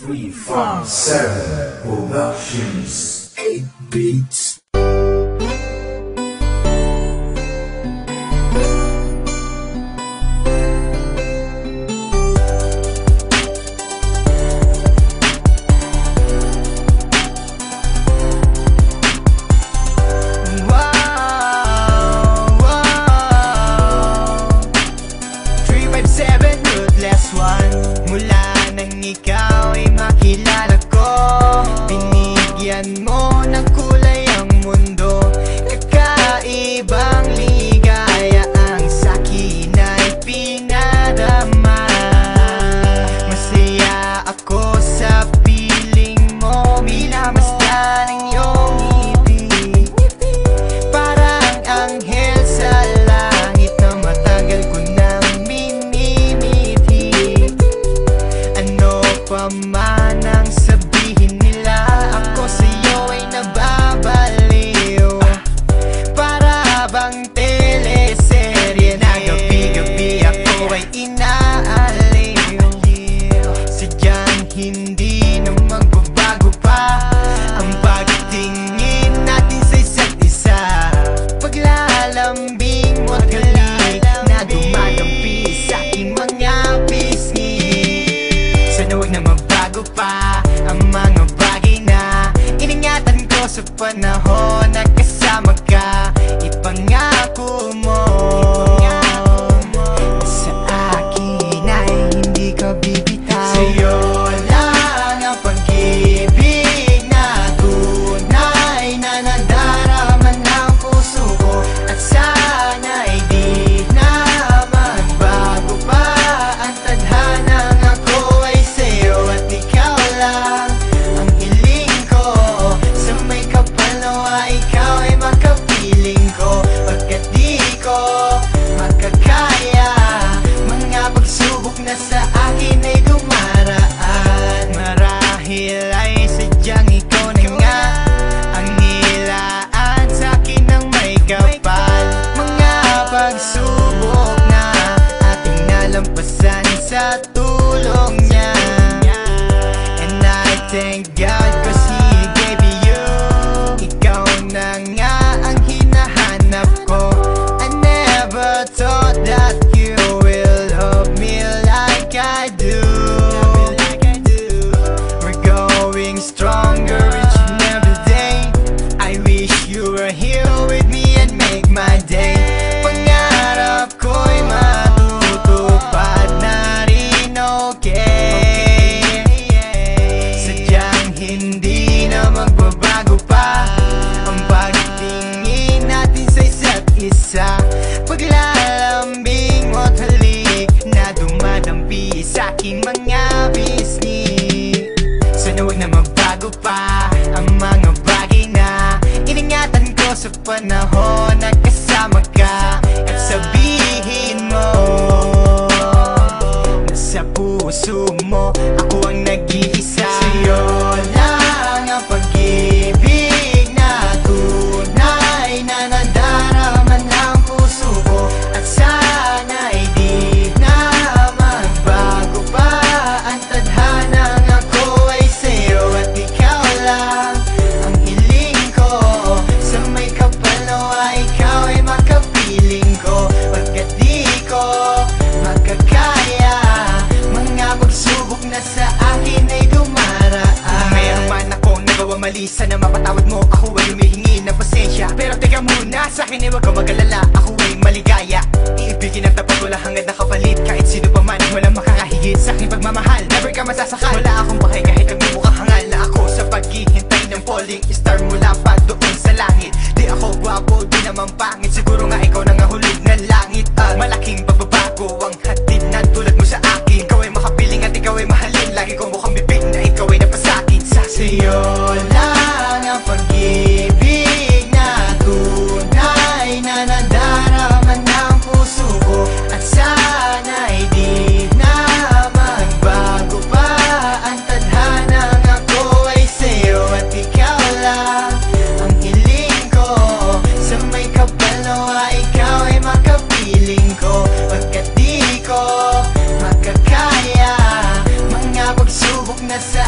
357 Productions 8 Beats. Ikaw ay makilala ko, binigyan mo ng kulay ang mundo. Kakaibang ligaya ang sa'kin ay pinadama. Masaya ako sa piling mo, minamasdan ang iyong ngiti. Parang anghel sa langit na matagal ko nang minimiti. Ano pa man ang sabihin nila, ako sa'yo ay nababaliw. Para bang teleserye na gabi-gabi ako ay inaaliw. Sadyang hindi na magbabago pa ang pagtingin natin sa isa't isa. Paglalambing mo at halik na dumadampi sa aking mga pisngi. Sana huwag na mabago pa ang mga bagay na iningatan ko sa panahon na kasama ka. Ipangako mo sa akin ay hindi ka bibitaw. Sa'yo lang ang pag-ibig na tunay na nadarama ng puso ko. At sana'y di na magbago pa ang tadhanang ako ay sa'yo. At ikaw lang ang hiling ko, sa may kapal nawa ikaw ay makapiling ko. Pagkat di ko makakaya mga pagsubok na sa akin ay dumaraan. Marahil ay sadyang ikaw na nga ang nilaan sa akin ng may kapal. Mga pagsubok na ating nalampasan sa tulong niya. And I thank God 'cause He gave me you. Ikaw na nga ang hinahanap ko. I never thought that you will love me like I do. We're going stronger each and every day. I wish you were here with me and make my day. Pangarap ko'y matutupad na rin, okay? Sadyang hindi na magbabago pa ang pagtingin natin sa isa't isa. Paglalambing mo't halik na dumadampi sa aking mga bisni. Sana huwag na magbago pa ang mga bagay na iningatan ko sa panahon na kasama ka. At sabihin mo na sa puso mo ako ang nag-iisa. Sa'yo lang ang pag-ibig na tunay na nadarama ng puso ko. At sana'y di na magbago pa ang tadhanang ako ay sa'yo. At ikaw lang ang hiling ko, sa may kapal nawa ikaw ay makapiling ko. Pagkat di ko makakaya mga pagsubok na sa akin ay dumaraan. Kung meron man akong nagawa mali, sana mapatawad mo. Ako ay humihingi ng pasensya. Pero teka muna, sa akin ay huwag kang mag-alala. Ako ay maligaya, iibigin ang tapat, wala hangad na kapalit. Kahit sino pa man, walang makakahigit sa aking pagmamahal. Never ka masasakal, wala akong pakay kahit nagmumukhang hangal na ako sa paghihintay ng falling star mula pa doon sa langit. Di ako gwapo, di naman pangit, siguro nga ikaw na nga hulog na langit. At malaking pagbabago ang hatid na tulad mo sa akin. Ikaw ay makapiling at ikaw ay mahalin, lagi ko mukhang bibig na ikaw ay napasakit sa sa'yo lang ang pag-ibig na tunay na nadarama ng puso ko. At sana'y di na magbago pa ang tadhanang ako ay sa'yo. At ikaw lang ang hiling ko, sa may kapal nawa ikaw ay makapiling ko. Pagkat di ko makakaya mga pagsubok na sa